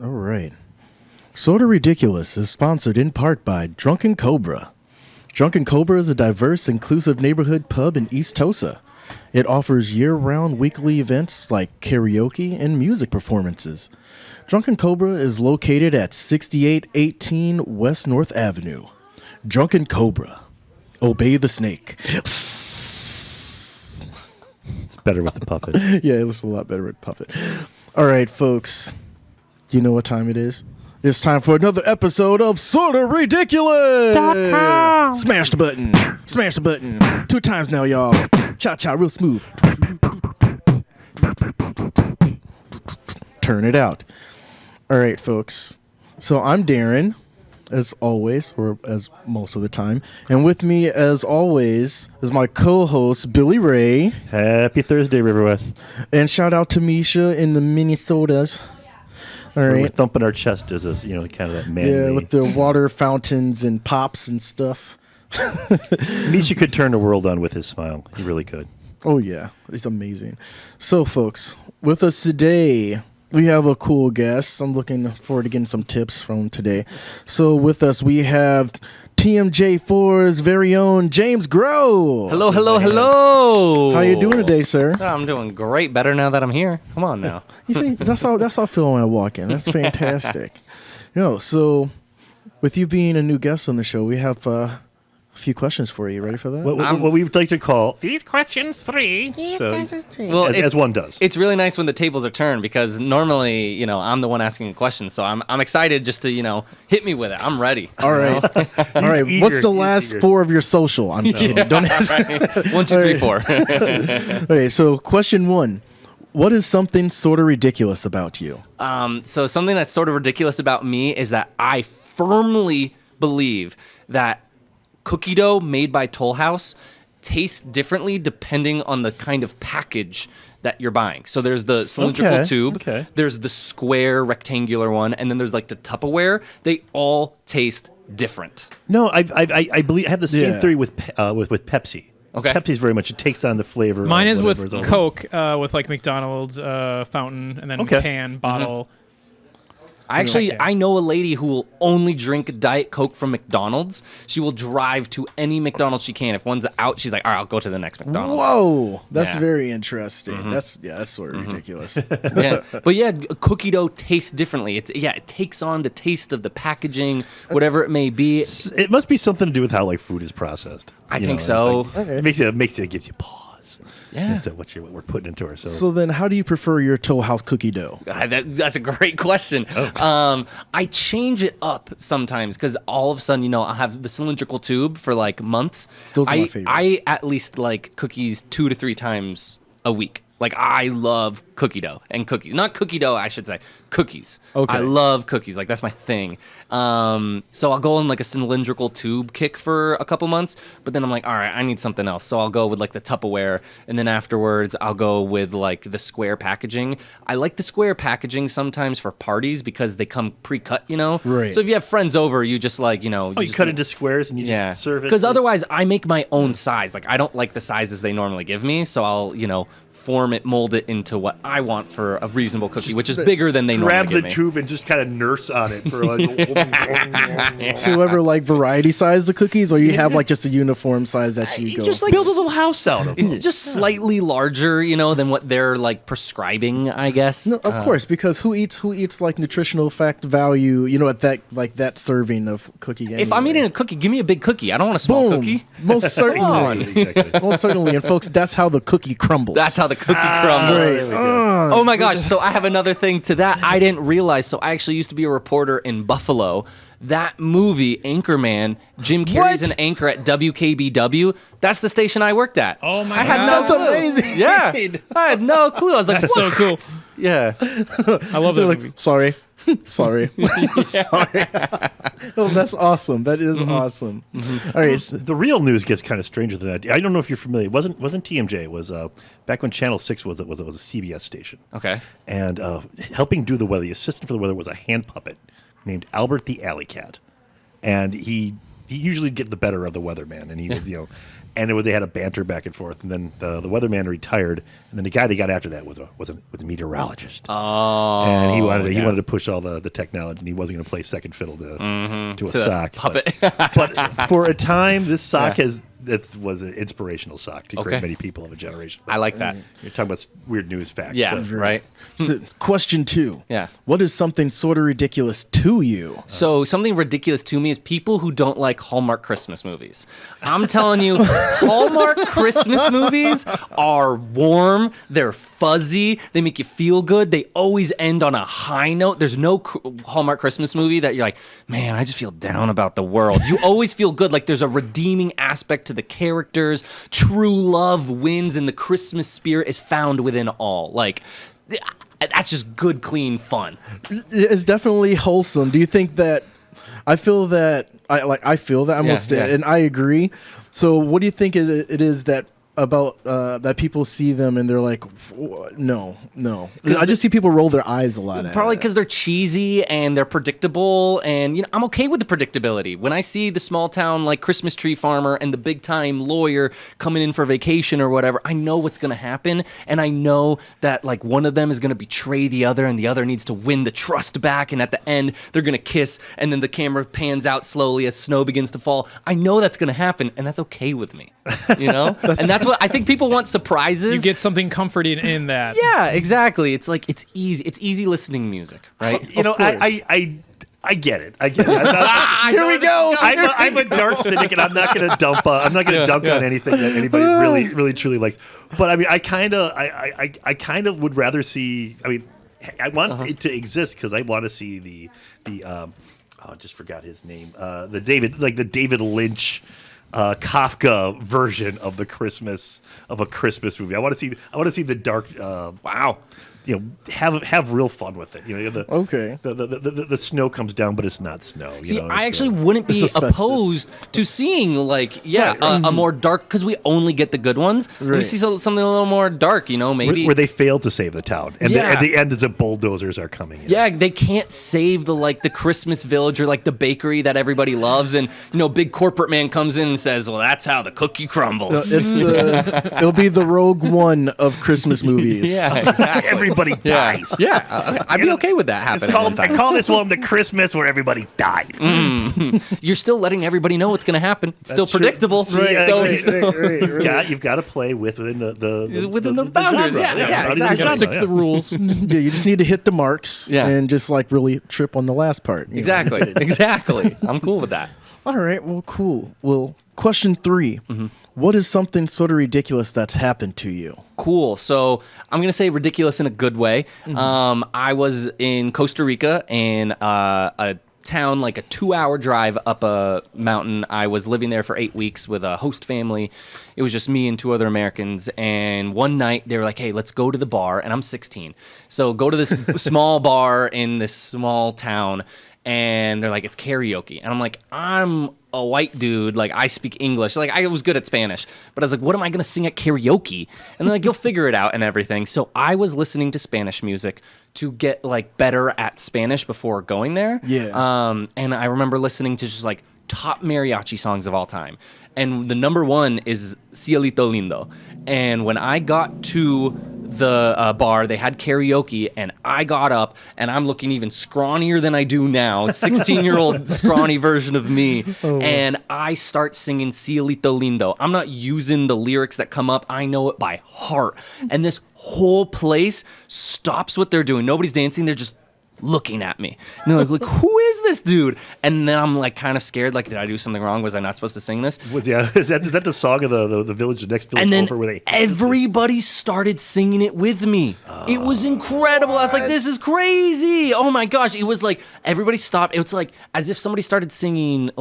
All right. Sorta Ridiculous is sponsored in part by Drunken Cobra. Drunken Cobra is a diverse, inclusive neighborhood pub in East Tosa. It offers year-round weekly events like karaoke and music performances. Drunken Cobra is located at 6818 West North Avenue. Drunken Cobra. Obey the snake. It's better with the puppet. Yeah, it's a lot better with puppet. All right, folks. You know what time it is? It's time for another episode of Sorta Ridiculous! Smash the button. Smash the button. 2 times now, y'all. Cha-cha, real smooth. Turn it out. All right, folks. So I'm Darren, as always, or as most of the time. And with me, as always, is my co-host, Billy Ray. Happy Thursday, Riverwest. And shout out to Misha in the Minnesotas. All right. We're thumping our chest as a, kind of that manly. Yeah, with the water fountains and pops and stuff. Misha could turn the world on with his smile. He really could. Oh, yeah. It's amazing. So, folks, with us today, we have a cool guest. I'm looking forward to getting some tips from today. So, with us, we have TMJ4's very own James Groh. Hello, hello, hello. How you doing today, sir? I'm doing great. Better now that I'm here. Come on now. You see, that's how I feel when I walk in. That's fantastic. So with you being a new guest on the show, we have a few questions for you. Ready for that? What we would like to call These questions 3. Well, as one does. It's really nice when the tables are turned because normally, I'm the one asking a question. So I'm excited just to, hit me with it. I'm ready. All right. All right. eager, What's the he's last eager. 4 of your social? I'm kidding. Don't ask. Right. 1, 2, 3, 4. Okay, so question 1. What is something sort of ridiculous about you? So something that's sort of ridiculous about me is that I firmly believe that cookie dough made by Toll House tastes differently depending on the kind of package that you're buying. So there's the cylindrical tube, there's the square rectangular one, and then there's like the Tupperware. They all taste different. No, I believe I have the same theory with Pepsi. Okay. Pepsi's very much, it takes on the flavor. Mine is with whatever's on it. Coke, with like McDonald's fountain, and then can, bottle. I know a lady who will only drink Diet Coke from McDonald's. She will drive to any McDonald's she can. If one's out, she's like, all right, I'll go to the next McDonald's. Whoa, that's Yeah. very interesting. That's sort of ridiculous. Yeah. But yeah, cookie dough tastes differently. It takes on the taste of the packaging, whatever it may be. It must be something to do with how like food is processed. I think so. Like, it gives you pause. Yeah. That's what we're putting into ourselves. So then how do you prefer your Toll House cookie dough? That's a great question. I change it up sometimes because all of a sudden, I'll have the cylindrical tube for like months. Those are my favorites. I at least like cookies 2 to 3 times a week. Like, I love cookie dough and cookies. Not cookie dough, I should say. Cookies. Okay. I love cookies. Like, that's my thing. So I'll go on, like, a cylindrical tube kick for a couple months. But then I'm like, all right, I need something else. So I'll go with, like, the Tupperware. And then afterwards, I'll go with, like, the square packaging. I like the square packaging sometimes for parties because they come pre-cut, Right. So if you have friends over, you just, like, you just cut into squares and you just serve it. Because otherwise, I make my own size. Like, I don't like the sizes they normally give me. So I'll, form it, mold it into what I want for a reasonable cookie, which is bigger than they normally give me. Grab the tube and just kind of nurse on it for like. So you ever like variety size the cookies, or you have like just a uniform size that you go? Just like build a little house out of it. It's just slightly larger, than what they're like prescribing, I guess. No, of course, because who eats like nutritional fact value, at that serving of cookie. If I'm eating a cookie, give me a big cookie. I don't want a small cookie. Most certainly. Exactly. Most certainly. And folks, that's how the cookie crumbles. That's how the cookie crumbles. Great. Oh my gosh, so I have another thing to that I didn't realize. So I actually used to be a reporter in Buffalo. That movie, Anchorman, Jim Carrey's an anchor at WKBW. That's the station I worked at. Oh my I had God. no That's clue. amazing. Yeah, I had no clue. I was like, That's so cool. yeah. I love that They're movie. like, sorry. Sorry. No, that's awesome. That is awesome. All right. The real news gets kind of stranger than that. I don't know if you're familiar. It wasn't TMJ. It was back when Channel 6 was a CBS station. Okay. And helping do the weather, the assistant for the weather was a hand puppet named Albert the Alley Cat. And he usually get the better of the weatherman. And he was, and they had a banter back and forth. And then the weatherman retired, and then the guy they got after that was a meteorologist. Oh, and he wanted to push all the technology, and he wasn't going to play second fiddle to a sock. Puppet. But for a time, this sock was an inspirational sock to great many people of a generation. I like that. You're talking about weird news facts. Yeah, right. So, question 2. Yeah. What is something sort of ridiculous to you? So something ridiculous to me is people who don't like Hallmark Christmas movies. I'm telling you, Hallmark Christmas movies are warm. They're fuzzy. They make you feel good. They always end on a high note. There's no Hallmark Christmas movie that you're like, man, I just feel down about the world. You always feel good. Like there's a redeeming aspect to the characters. True love wins, and the Christmas spirit is found within all. Like, that's just good, clean fun. It's definitely wholesome. Do you think that? I feel that. I feel that. And I agree. So, what do you think it is that about that people see them and they're like, no. I just see people roll their eyes a lot. Probably because they're cheesy and they're predictable, and I'm okay with the predictability. When I see the small town like Christmas tree farmer and the big time lawyer coming in for vacation or whatever, I know what's going to happen, and I know that like one of them is going to betray the other, and the other needs to win the trust back, and at the end they're going to kiss, and then the camera pans out slowly as snow begins to fall. I know that's going to happen, and that's okay with me, and that's what I think people want. Surprises. You get something comforting in that. Yeah, exactly. It's like it's easy listening music, right? I get it. Here we go. I'm a dark cynic, and I'm not going to dunk on anything that anybody really truly likes. But I mean, I kind of would rather see. I mean, I want it to exist because I want to see the I just forgot his name. The David Lynch. Kafka version of a Christmas movie. I want to see the dark. Wow, have real fun with it. The snow comes down, but it's not snow. See, I actually wouldn't be opposed to seeing a more dark, because we only get the good ones. Right. We see something a little more dark, maybe where they failed to save the town, and at the end, the bulldozers are coming in. Yeah, they can't save the Christmas village or the bakery that everybody loves, and big corporate man comes in and says, "Well, that's how the cookie crumbles." It'll be the Rogue One of Christmas movies. Yeah, exactly. Everybody dies. Yeah, I'd be okay with that happening. I call this one the Christmas where everybody died. Mm-hmm. You're still letting everybody know what's going to happen. It's still predictable. Right. You've got to play within the boundaries. Yeah, exactly. Just stick to the rules. Yeah, you just need to hit the marks and just really trip on the last part. Exactly. I'm cool with that. All right. Well, cool. Well, question 3. Mm-hmm. What is something sort of ridiculous that's happened to you? Cool. So I'm going to say ridiculous in a good way. Mm-hmm. I was in Costa Rica in a town, a 2-hour drive up a mountain. I was living there for 8 weeks with a host family. It was just me and 2 other Americans. And one night they were like, hey, let's go to the bar. And I'm 16. So go to this small bar in this small town. And they're like, it's karaoke. And I'm like, I'm a white dude. I speak English. I was good at Spanish. But I was like, what am I going to sing at karaoke? And they're like, you'll figure it out and everything. So I was listening to Spanish music to get, better at Spanish before going there. Yeah. And I remember listening to just, top mariachi songs of all time. And the number one is Cielito Lindo. And when I got to the bar, they had karaoke, and I got up, and I'm looking even scrawnier than I do now, 16-year-old scrawny version of me, and I start singing Cielito Lindo. I'm not using the lyrics that come up. I know it by heart. And this whole place stops what they're doing. Nobody's dancing. They're just looking at me. And they're like, who is this dude? And then I'm kind of scared. Did I do something wrong? Was I not supposed to sing this? Is that the song of the village, the next village and then over? Where everybody started singing it with me. It was incredible. I was like, this is crazy. Oh my gosh. It was everybody stopped. It was as if somebody started singing,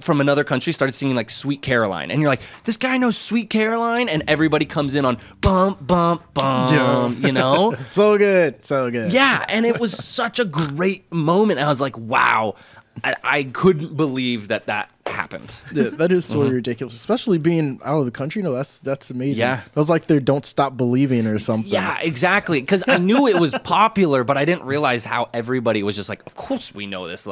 from another country, started singing Sweet Caroline. And you're like, this guy knows Sweet Caroline? And everybody comes in on bump, bump, bump, So good. Yeah, and it was such a great moment. I was like, wow, I couldn't believe that happened. Yeah, that is sort of ridiculous, especially being out of the country. That's amazing. Yeah. It was like they don't stop believing or something. Yeah, exactly. Because I knew it was popular, but I didn't realize how everybody was just of course we know this.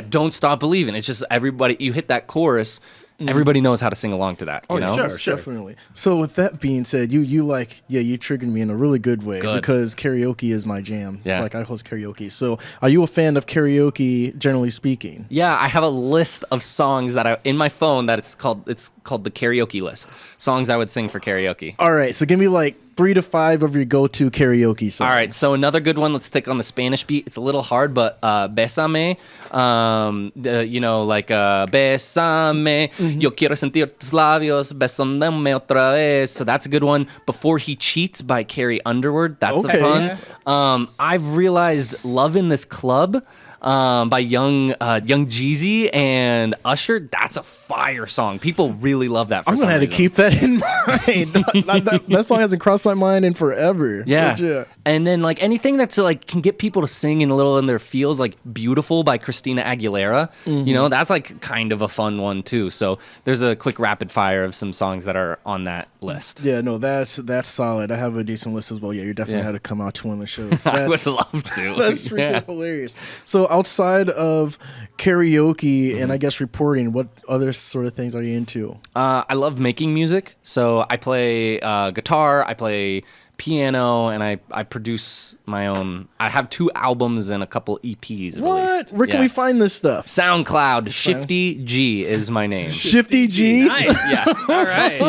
Don't stop believing. It's just everybody, you hit that chorus, everybody knows how to sing along to that. You know? Sure. Definitely. So with that being said, you triggered me in a really good way because karaoke is my jam. Yeah. Like I host karaoke. So are you a fan of karaoke generally speaking? Yeah, I have a list of songs that in my phone that it's called the karaoke list. Songs I would sing for karaoke. All right. So give me like 3 to 5 of your go-to karaoke songs. All right, so another good one. Let's stick on the Spanish beat. It's a little hard, but Bésame, Bésame, yo quiero sentir tus labios, besame otra vez. So that's a good one. Before He Cheats by Carrie Underwood. That's a fun. I've realized Love in This Club by Young Jeezy and Usher. That's a fire song. People really love that. For I'm gonna have to keep that in mind. that song hasn't crossed my mind in forever. Yeah. Legit. And then like anything that's like can get people to sing in a little in their feels, like Beautiful by Christina Aguilera. You know, that's like kind of a fun one too. So there's a quick rapid fire of some songs that are on that list. Yeah, no, that's solid. I have a decent list as well. Yeah, you're definitely had to come out to one of the shows. I would love to. That's freaking hilarious. So outside of karaoke and I guess reporting, what other sort of things are you into? I love making music. So I play guitar, I play piano, and I produce my own. I have 2 albums and a couple EPs released. Where can we find this stuff? SoundCloud. Shifty G is my name. Shifty G? Nice. Yes. All right.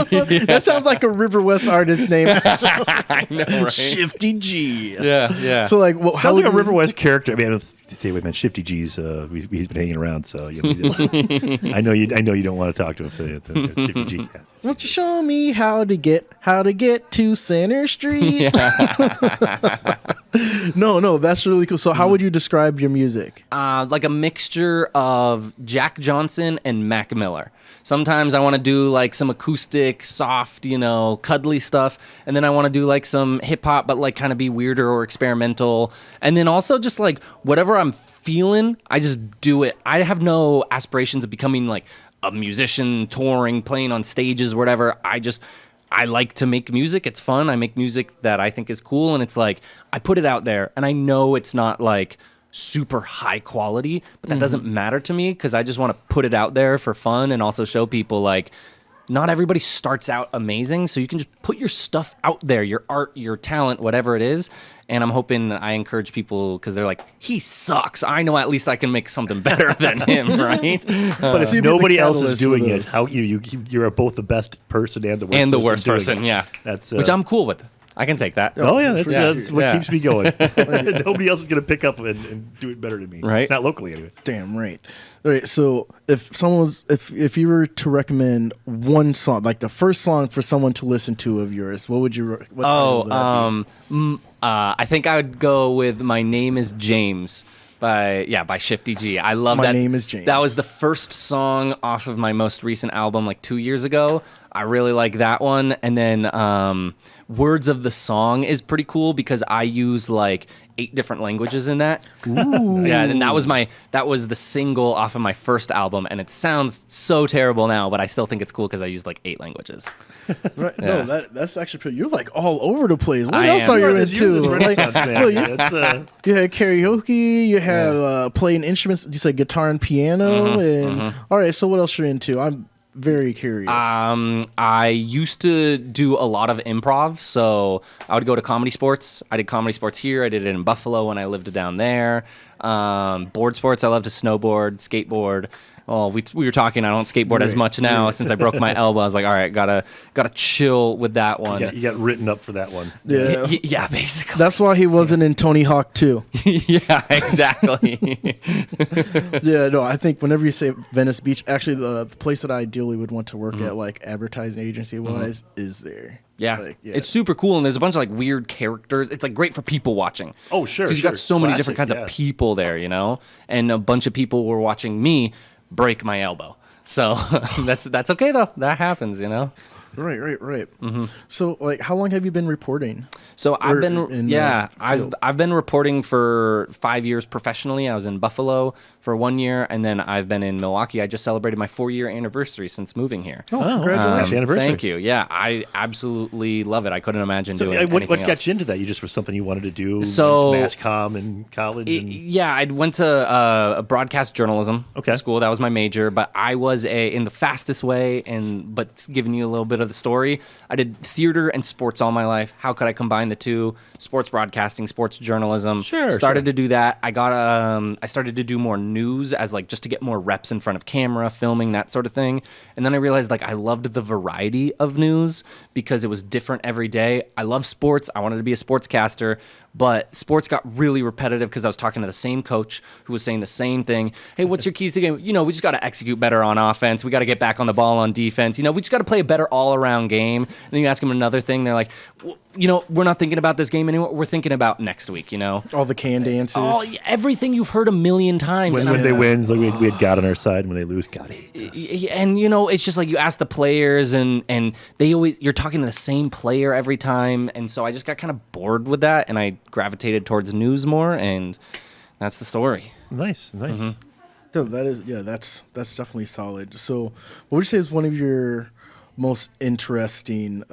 That sounds like a Riverwest artist name. I know, right? Shifty G. Yeah. So like, how Sounds would like a you- Riverwest character. I mean, wait, man, Shifty G's. He's been hanging around, so I know you don't want to talk to him. So Shifty G. Yeah. Why don't you show me how to get to Center Street? No, that's really cool. So how would you describe your music? Like a mixture of Jack Johnson and Mac Miller. Sometimes I want to do like some acoustic, soft, cuddly stuff. And then I want to do like some hip hop, but like kind of be weirder or experimental. And then also just like whatever I'm feeling, I just do it. I have no aspirations of becoming like a musician, touring, playing on stages, whatever. I like to make music. It's fun. I make music that I think is cool. And it's like, I put it out there and I know it's not like super high quality, but that doesn't matter to me because I just want to put it out there for fun and also show people like not everybody starts out amazing. So you can just put your stuff out there, your art, your talent, whatever it is. And I'm hoping I encourage people because they're like, he sucks. I know at least I can make something better than him, right? But if nobody else is doing it, how you're both the best person and the worst person doing it. Yeah. That's which I'm cool with. I can take that. Oh yeah, that's what Yeah. keeps me going. Nobody else is gonna pick up and do it better than me. Right. Not locally, anyways. Damn right. All right. So if you were to recommend one song, like the first song for someone to listen to of yours, what title would that be? I think I would go with "My Name Is James" by Shifty G. I love that. My Name Is James. That was the first song off of my most recent album, like 2 years ago. I really like that one. And then words of the song is pretty cool because I use like 8 different languages in that. Ooh. Yeah, and that was the single off of my first album, and it sounds so terrible now, but I still think it's cool because I used like 8 languages. Right. Yeah. No, that's actually pretty. You're like all over the place. What I else am. are you This into? Renaissance Like, man. well, It's, you had karaoke. You have playing instruments. You said guitar and piano. All right. So what else you're into? I'm very curious. I used to do a lot of improv, so I would go to Comedy Sports. I did Comedy Sports here. I did it in Buffalo when I lived down there. Board sports. I love to snowboard, skateboard. Well, we were talking. I don't skateboard as much now since I broke my elbow. I was like, all right, gotta chill with that one. you got written up for that one. yeah. Yeah, basically. That's why he wasn't in Tony Hawk 2. Yeah, exactly. Yeah, no, I think whenever you say Venice Beach, actually the place that I ideally would want to work at, like advertising agency wise, is there. Yeah. Like, It's super cool, and there's a bunch of like weird characters. It's like great for people watching. Oh, sure, because you got so many different kinds Classic, of people there, and a bunch of people were watching me break my elbow. So that's okay though. That happens, Right. So, like, how long have you been reporting? So I've been field? I've been reporting for 5 years professionally. I was in Buffalo for 1 year, and then I've been in Milwaukee. I just celebrated my 4-year anniversary since moving here. Oh, congratulations! Anniversary. Thank you. Yeah, I absolutely love it. I couldn't imagine doing what anything else. got you into that? You just was something you wanted to do. So mass comm in college. Yeah, I went to a broadcast journalism school. That was my major, but I was in the fastest way, but giving you a little bit of the story. I did theater and sports all my life. How could I combine the two? Sports broadcasting, sports journalism. Started to do that. I started to do more news as like just to get more reps in front of camera, filming, that sort of thing. And then I realized like I loved the variety of news because it was different every day. I love sports. I wanted to be a sportscaster, but sports got really repetitive because I was talking to the same coach who was saying the same thing. Hey, what's your keys to the game? We just got to execute better on offense. We got to get back on the ball on defense. We just got to play a better all-around game. And then you ask them another thing. They're like, we're not thinking about this game anymore. We're thinking about next week, All the canned answers. Everything you've heard a million times. When they win, like we had God on our side. When they lose, God hates us. And, it's just like you ask the players and you're talking to the same player every time. And so I just got kind of bored with that. And I gravitated towards news more. And that's the story. Nice. Mm-hmm. So that's definitely solid. So what would you say is one of your most interesting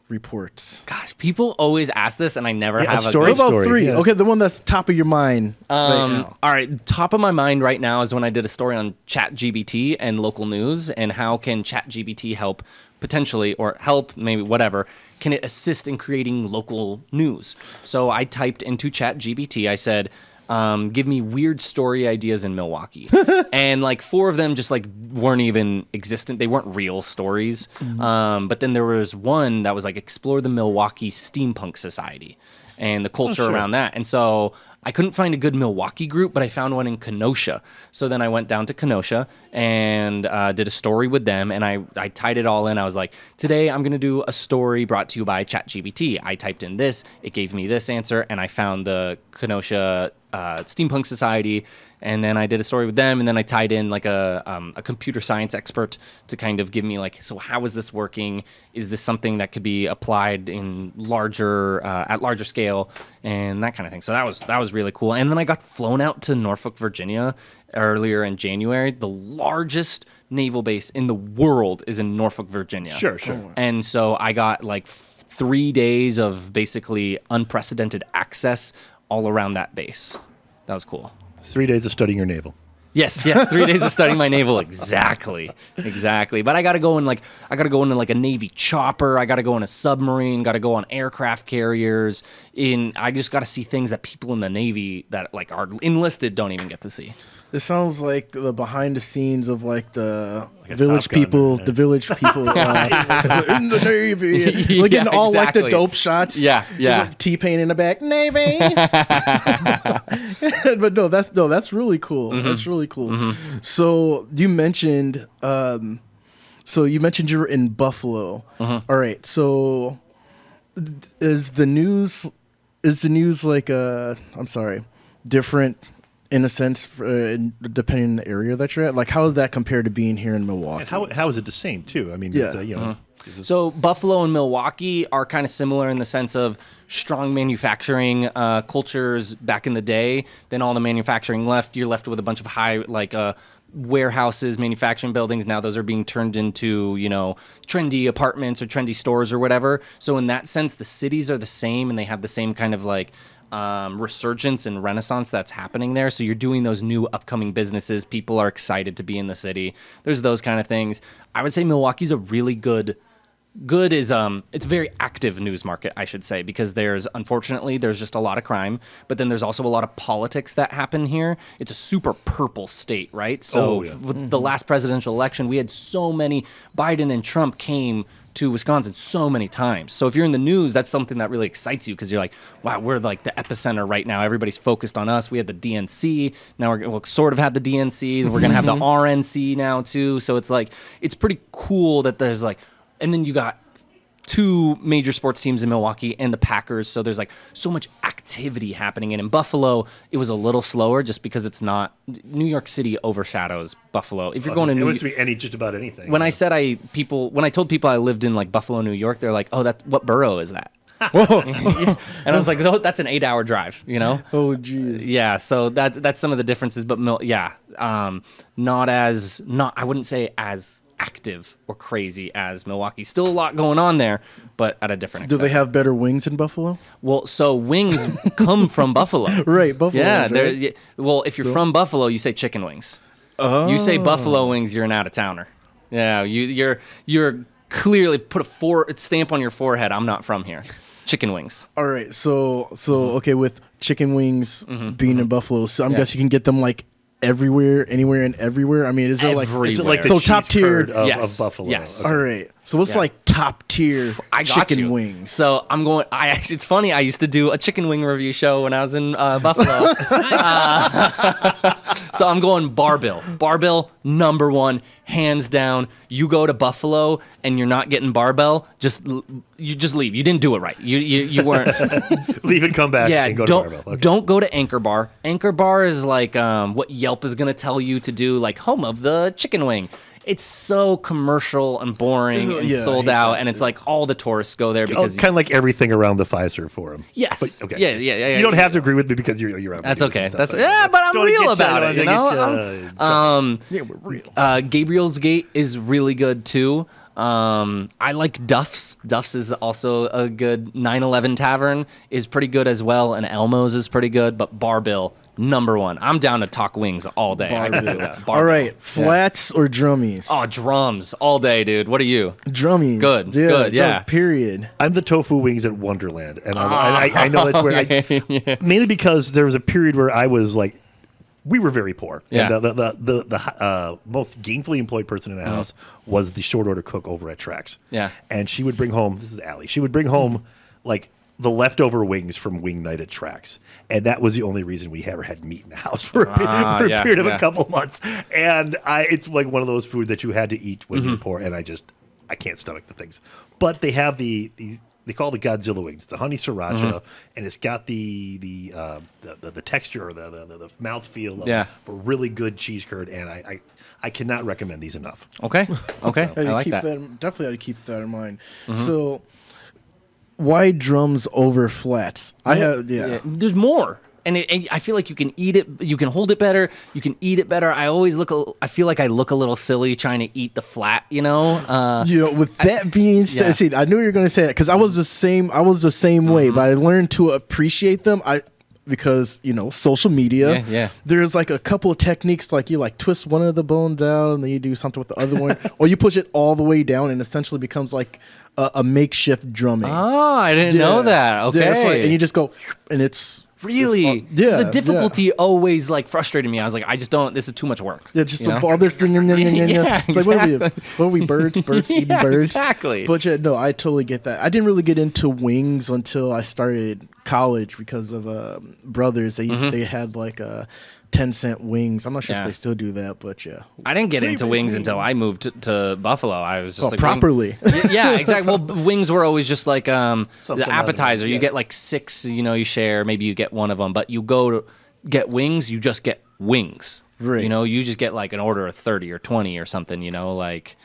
reports? Gosh, people always ask this, and I never have a story. What about Story, 3? yeah. Okay, the one that's top of your mind right now. All right, top of my mind right now is when I did a story on ChatGPT and local news, and how can ChatGPT help potentially, or help, maybe whatever, can it assist in creating local news? So I typed into ChatGPT, I said, give me weird story ideas in Milwaukee. And like 4 of them just like weren't even existent. They weren't real stories. But then there was one that was like explore the Milwaukee steampunk society and the culture around that. And so I couldn't find a good Milwaukee group, but I found one in Kenosha. So then I went down to Kenosha and did a story with them, and I tied it all in. I was like, today I'm going to do a story brought to you by ChatGPT. I typed in this, it gave me this answer, and I found the Kenosha Steampunk Society, and then I did a story with them, and then I tied in like a computer science expert to kind of give me like, so how is this working? Is this something that could be applied in at larger scale, and that kind of thing. So that was really cool. And then I got flown out to Norfolk, Virginia earlier in January. The largest naval base in the world is in Norfolk, Virginia. Sure. And so I got like 3 days of basically unprecedented access all around that base. That was cool. 3 days of studying your naval. Yes, 3 days of studying my naval. Exactly. But I got to go in like a Navy chopper. I got to go in a submarine. Got to go on aircraft carriers. I just got to see things that people in the Navy that like are enlisted don't even get to see. This sounds like the behind the scenes of like the a village Top Gun, people, yeah. the village people in the Navy, like getting all like the exactly. dope shots. Yeah. Like T-Pain in the back, Navy. But no, that's really cool. That's really cool. So you mentioned, you were in Buffalo. All right. So is the news like different? In a sense, depending on the area that you're at, like how does that compare to being here in Milwaukee? And how is it the same too? I mean, Yeah. So Buffalo and Milwaukee are kind of similar in the sense of strong manufacturing cultures back in the day. Then all the manufacturing left. You're left with a bunch of high warehouses, manufacturing buildings. Now those are being turned into trendy apartments or trendy stores or whatever. So in that sense, the cities are the same, and they have the same kind of like resurgence and renaissance that's happening there. So you're doing those new upcoming businesses. People are excited to be in the city. There's those kind of things. I would say Milwaukee's a really good is it's a very active news market, I should say, because unfortunately there's just a lot of crime, but then there's also a lot of politics that happen here. It's a super purple state, right? So with the last presidential election, we had so many, Biden and Trump came to Wisconsin so many times. So if you're in the news, that's something that really excites you because you're like, wow, we're like the epicenter right now. Everybody's focused on us. We had the DNC. Now we'll sort of had the DNC. We're going to have the RNC now too. So it's like, it's pretty cool that there's like, and then you got two major sports teams in Milwaukee and the Packers, so there's like so much activity happening. And in Buffalo, it was a little slower just because it's not New York City overshadows Buffalo. If you're going to it New would be just about anything. when I told people I lived in like Buffalo, New York, they're like, "Oh, what borough is that?" And I was like, "Oh, that's an 8-hour drive," you know? Oh, jeez. Yeah, so that's some of the differences, but I wouldn't say as active or crazy as Milwaukee. Still a lot going on there, but at a different Do extent. they have better wings in Buffalo? Well, so wings come from Buffalo. Right, Buffalo. Yeah, right? well, if you're from Buffalo, you say chicken wings. Oh. You say buffalo wings, you're an out-of-towner. Yeah, you're clearly put a stamp on your forehead. I'm not from here. Chicken wings. All right, so okay, with chicken wings being in Buffalo, so I'm guessing you can get them like everywhere, anywhere, and everywhere. I mean, is it like the so cheese top tier curd of Yes. Buffalo? Yes. Okay. All right, so what's like top tier I got chicken you. wings? So I'm going. It's funny. I used to do a chicken wing review show when I was in Buffalo. So I'm going Bar-Bill. Bar-Bill, number one, hands down. You go to Buffalo and you're not getting Bar-Bill, you just leave. You didn't do it right. You weren't. Leave and come back. Yeah, and go to Barbell. Okay. don't go to Anchor Bar. Anchor Bar is like what Yelp is gonna tell you to do, like home of the chicken wing. It's so commercial and boring and Yeah, I sold hate out, that. and it's like all the tourists go there because kind of like everything around the Pfizer Forum. yes, But, okay. yeah. You don't have to agree with me because you're out. That's videos okay. and stuff. That's but I'm Don't wanna real get about you- it. You don't know. wanna get you, Yeah, we're real. Gabriel's Gate is really good too. I like Duff's. Duff's is also a good 9/11 Tavern is pretty good as well, and Elmo's is pretty good. But Bar-Bill, number one. I'm down to talk wings all day. I can do that. All right, flats or drummies? Oh, drums all day, dude. What are you? Drummies. Good, Yeah, good, yeah. drums, period. I'm the tofu wings at Wonderland, and I know that's where mainly because there was a period where I was like, we were very poor. Yeah. And the most gainfully employed person in the house was the short order cook over at Trax. Yeah. And she would bring home, this is Allie, she would bring home like the leftover wings from wing night at Trax. And that was the only reason we ever had meat in the house for a period of a couple months. And it's like one of those foods that you had to eat when you're poor. And I can't stomach the things. But they have these they call it the Godzilla wings. It's the honey sriracha, and it's got the texture or the mouthfeel of a really good cheese curd. And I cannot recommend these enough. Okay. Okay. I like keep that. Definitely got to keep that in mind. So, why drums over flats? There's more. And I feel like you can eat it, you can hold it better, you can eat it better. I feel like I look a little silly trying to eat the flat, you know? With that being said, see, I knew you were going to say that because I was the same way, but I learned to appreciate them. Because social media. Yeah. There's like a couple of techniques, like you like twist one of the bones out, and then you do something with the other one, or you push it all the way down, and essentially becomes like a makeshift drumming. Oh, I didn't know that. Okay, Yeah, and you just go, and it's really. Yeah, the difficulty always like frustrated me. I was like, I just don't. This is too much work. Yeah, just you know? all this. Yeah, Like, what are we? Birds eating birds. Exactly. But yeah, no, I totally get that. I didn't really get into wings until I started college because of brothers. They had like 10-cent wings. I'm not sure if they still do that, but yeah. I didn't get into wings until I moved to Buffalo. I was just like properly. Yeah, exactly. Well, wings were always just like the Something appetizer. out of it, You get like 6. You share. Maybe you get one of them, but you go to get wings. You just get wings. Right. You just get like an order of 30 or 20 or something. Like.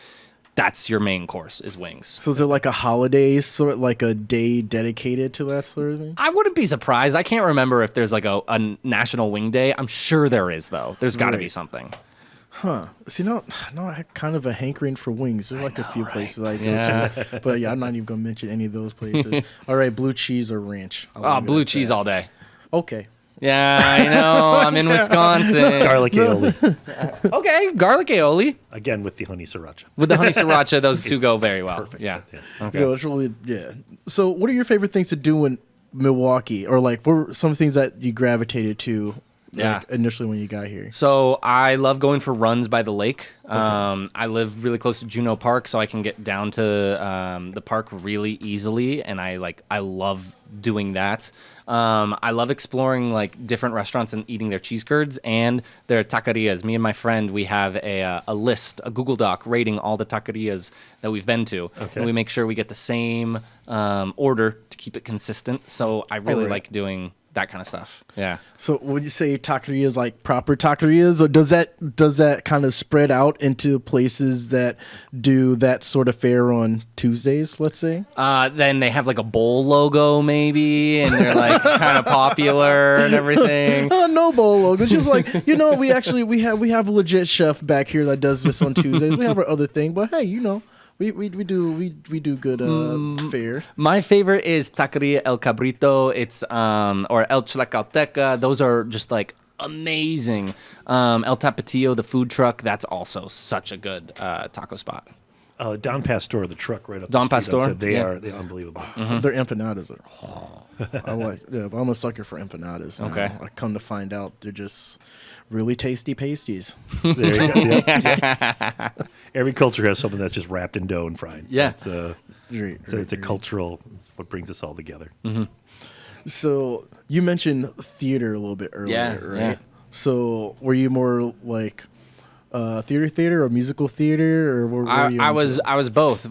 That's your main course is wings. So is there like a holiday, sort of like a day dedicated to that sort of thing? I wouldn't be surprised. I can't remember if there's like a National Wing Day. I'm sure there is, though. There's got to be something. Huh. See, no, I had kind of a hankering for wings. There's like a few places I go to. But yeah, I'm not even going to mention any of those places. All right, blue cheese or ranch? Blue cheese all day. Okay. Yeah, I know. I'm in Wisconsin. Garlic aioli. Okay, garlic aioli. Again, with the honey sriracha. With the honey sriracha, those two go very well. Perfect. Yeah. Okay. It's really, So what are your favorite things to do in Milwaukee? Or like, what were some things that you gravitated to like, initially when you got here? So I love going for runs by the lake. I live really close to Juneau Park, so I can get down to the park really easily, and I love doing that. I love exploring like different restaurants and eating their cheese curds and their taquerias. Me and my friend, we have a list, a Google Doc rating all the taquerias that we've been to, and we make sure we get the same order to keep it consistent. So I really like doing that kind of stuff. Yeah. So when you say taquerias, like proper taquerias, or does that kind of spread out into places that do that sort of fare on Tuesdays, let's say? Then they have like a bowl logo maybe, and they're like kind of popular and everything. No bowl logo. She was like, we have a legit chef back here that does this on Tuesdays. We have our other thing, but hey, we do good fare. My favorite is Taqueria El Cabrito. It's or El Chlacalteca. Those are just like amazing. El Tapatillo, the food truck. That's also such a good taco spot. Don Pastor, the truck right up Don the street. Pastor? They're unbelievable. Their empanadas are. I'm a sucker for empanadas. Now. Okay. I come to find out they're just really tasty pasties. There you go. Yep. Every culture has something that's just wrapped in dough and fried. Yeah. It's a cultural. It's what brings us all together. Mm-hmm. So you mentioned theater a little bit earlier, right? Yeah. So were you more like theater or musical theater, or were you? I was both.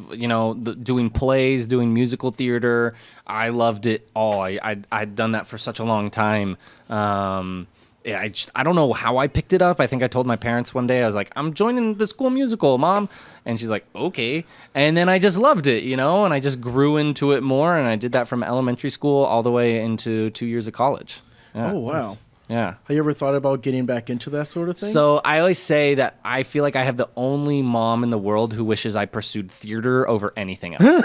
Doing plays, doing musical theater. I loved it all. I'd done that for such a long time. I don't know how I picked it up. I think I told my parents one day, I was like, I'm joining the school musical, Mom. And she's like, okay. And then I just loved it, and I just grew into it more. And I did that from elementary school all the way into 2 years of college. Yeah. Oh, wow. Yeah. Have you ever thought about getting back into that sort of thing? So I always say that I feel like I have the only mom in the world who wishes I pursued theater over anything else.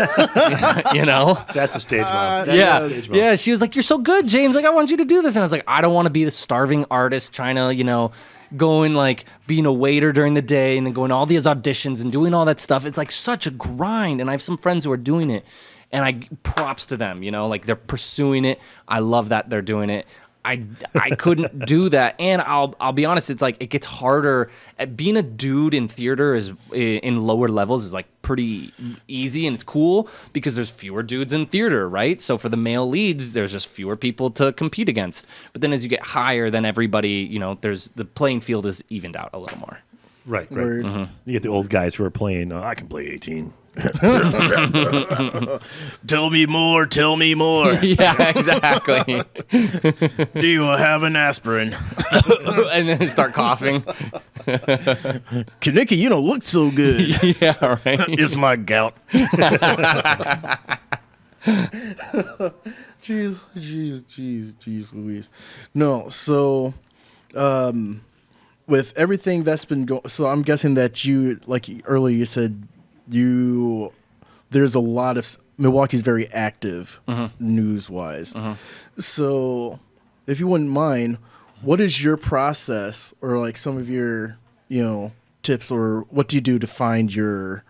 That's a stage mom. Yeah. She was like, "You're so good, James. Like, I want you to do this." And I was like, "I don't want to be the starving artist trying to, going like being a waiter during the day and then going to all these auditions and doing all that stuff. It's like such a grind." And I have some friends who are doing it, and props to them. Like they're pursuing it. I love that they're doing it. I couldn't do that, and I'll be honest. It's like it gets harder. Being a dude in theater is in lower levels is like pretty easy, and it's cool because there's fewer dudes in theater, right? So for the male leads, there's just fewer people to compete against. But then as you get higher, then everybody, there's the playing field is evened out a little more. Right. Mm-hmm. You get the old guys who are playing. I can play 18. Tell me more. Yeah, exactly. Do you have an aspirin? And then start coughing. Kaniki, you don't look so good. Yeah, right. It's my gout. Jeez, Louise. No, so with everything that's been going, so I'm guessing that you, like earlier you said, there's a lot of Milwaukee's very active news-wise. So if you wouldn't mind, what is your process or like some of your tips, or what do you do to find your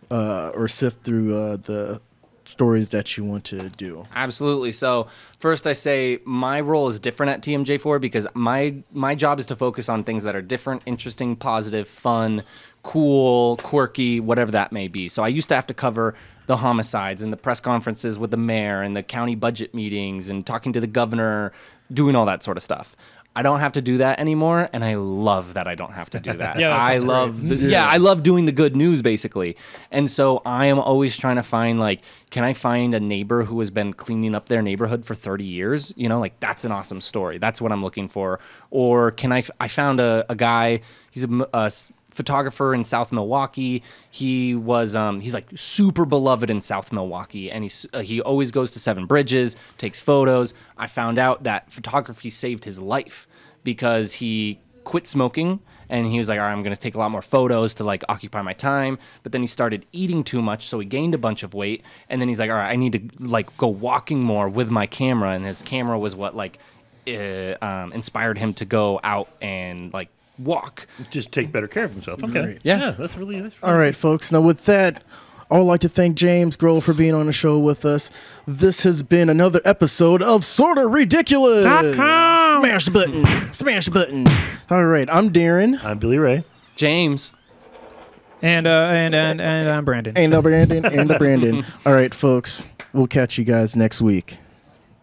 or sift through the stories that you want to do? Absolutely. So first I say my role is different at TMJ4 because my job is to focus on things that are different, interesting, positive, fun, cool, quirky, whatever that may be. So I used to have to cover the homicides and the press conferences with the mayor and the county budget meetings and talking to the governor, doing all that sort of stuff. I don't have to do that anymore, and I love that I don't have to do that. I love doing the good news, basically. And so I am always trying to find, like, can I find a neighbor who has been cleaning up their neighborhood for 30 years? Like, that's an awesome story. That's what I'm looking for. Or I found a guy, he's a photographer in South Milwaukee. He's like super beloved in South Milwaukee, and he always goes to Seven Bridges, takes photos. I found out that photography saved his life because he quit smoking, and he was like, all right, I'm going to take a lot more photos to like occupy my time. But then he started eating too much, so he gained a bunch of weight. And then he's like, all right, I need to like go walking more with my camera. And his camera was what like inspired him to go out and like walk. Just take better care of himself. Okay. Right. Yeah. That's really nice. All right, folks. Now with that, I would like to thank James Groh for being on the show with us. This has been another episode of Sorta Ridiculous. Smash the button. Smash the button. All right, I'm Darren. I'm Billy Ray. James. And I'm Brandon. And Brandon. All right, folks. We'll catch you guys next week.